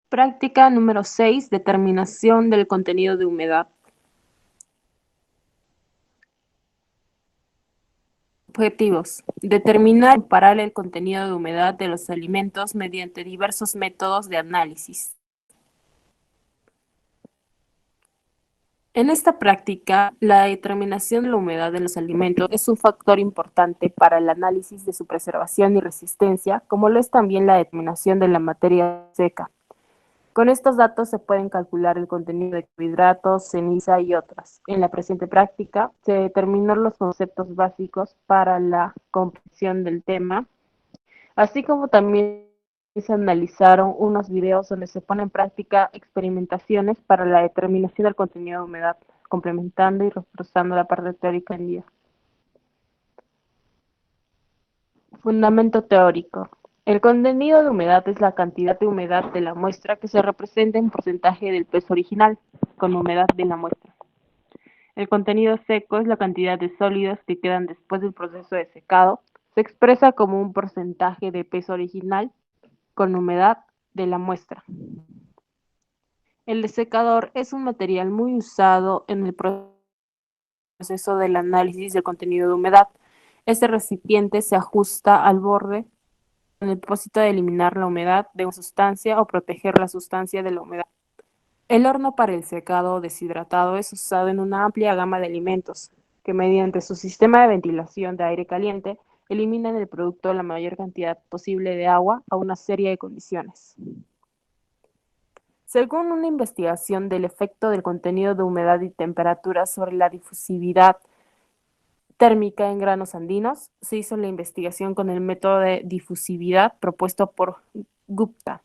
Práctica número 6. Determinación del contenido de humedad. Objetivos. Determinar y comparar el contenido de humedad de los alimentos mediante diversos métodos de análisis. En esta práctica, la determinación de la humedad de los alimentos es un factor importante para el análisis de su preservación y resistencia, como lo es también la determinación de la materia seca. Con estos datos se pueden calcular el contenido de carbohidratos, ceniza y otras. En la presente práctica se determinaron los conceptos básicos para la comprensión del tema, así como también se analizaron unos videos donde se ponen en práctica experimentaciones para la determinación del contenido de humedad, complementando y reforzando la parte teórica en día. Fundamento teórico. El contenido de humedad es la cantidad de humedad de la muestra que se representa en porcentaje del peso original, con humedad de la muestra. El contenido seco es la cantidad de sólidos que quedan después del proceso de secado. Se expresa como un porcentaje de peso original con humedad de la muestra. El desecador es un material muy usado en el proceso del análisis del contenido de humedad. Este recipiente se ajusta al borde con el propósito de eliminar la humedad de una sustancia o proteger la sustancia de la humedad. El horno para el secado deshidratado es usado en una amplia gama de alimentos, que mediante su sistema de ventilación de aire caliente eliminan del producto la mayor cantidad posible de agua a una serie de condiciones. Según una investigación del efecto del contenido de humedad y temperatura sobre la difusividad térmica en granos andinos, se hizo la investigación con el método de difusividad propuesto por Gupta.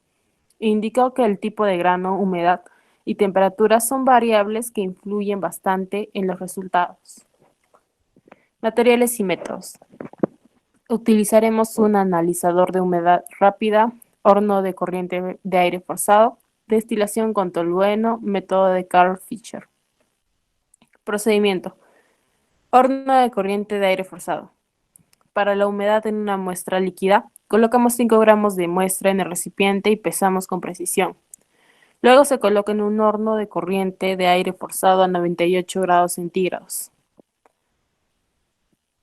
Indicó que el tipo de grano, humedad y temperatura son variables que influyen bastante en los resultados. Materiales y métodos. Utilizaremos un analizador de humedad rápida, horno de corriente de aire forzado, destilación con tolueno, método de Carl Fischer. Procedimiento. Horno de corriente de aire forzado. Para la humedad en una muestra líquida, colocamos 5 gramos de muestra en el recipiente y pesamos con precisión. Luego se coloca en un horno de corriente de aire forzado a 98 grados centígrados.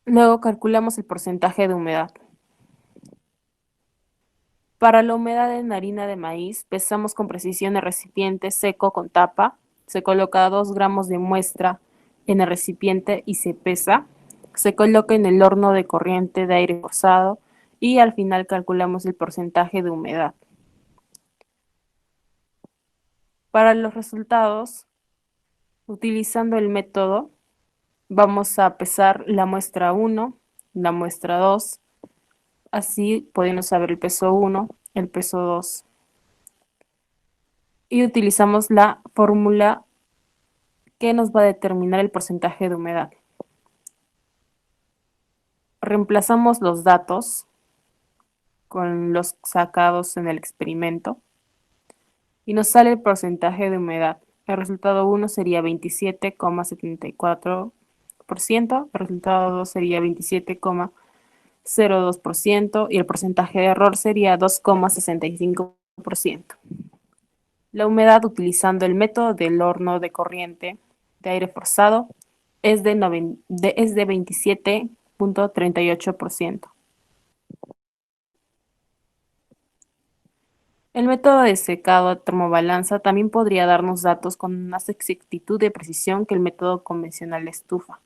Luego calculamos el porcentaje de humedad. Para la humedad en harina de maíz, pesamos con precisión el recipiente seco con tapa. Se coloca 2 gramos de muestra en el recipiente y se pesa. Se coloca en el horno de corriente de aire forzado y al final calculamos el porcentaje de humedad. Para los resultados, utilizando el método, vamos a pesar la muestra 1, la muestra 2, así podemos saber el peso 1, el peso 2. Y utilizamos la fórmula que nos va a determinar el porcentaje de humedad. Reemplazamos los datos con los sacados en el experimento y nos sale el porcentaje de humedad. El resultado 1 sería 27,74%, el resultado 2 sería 27,02% y el porcentaje de error sería 2,65%. La humedad utilizando el método del horno de corriente de aire forzado es de 27,38%. El método de secado a termobalanza también podría darnos datos con más exactitud y precisión que el método convencional de estufa.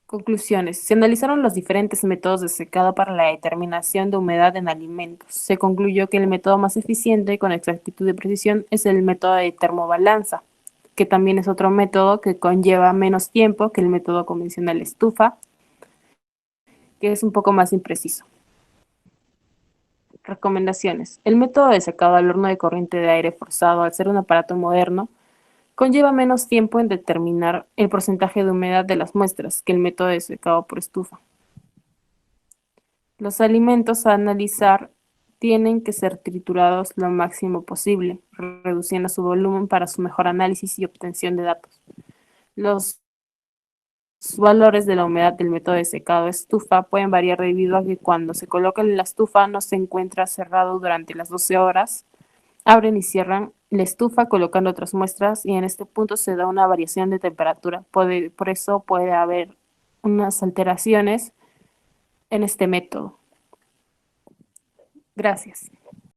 Conclusiones. Se analizaron los diferentes métodos de secado para la determinación de humedad en alimentos. Se concluyó que el método más eficiente con exactitud y precisión es el método de termobalanza, que también es otro método que conlleva menos tiempo que el método convencional de estufa, que es un poco más impreciso. Recomendaciones. El método de secado al horno de corriente de aire forzado, al ser un aparato moderno, conlleva menos tiempo en determinar el porcentaje de humedad de las muestras que el método de secado por estufa. Los alimentos a analizar tienen que ser triturados lo máximo posible, reduciendo su volumen para su mejor análisis y obtención de datos. Los Los valores de la humedad del método de secado de estufa pueden variar debido a que cuando se coloca en la estufa no se encuentra cerrado durante las 12 horas. Abren y cierran la estufa colocando otras muestras y en este punto se da una variación de temperatura. Por eso puede haber unas alteraciones en este método. Gracias.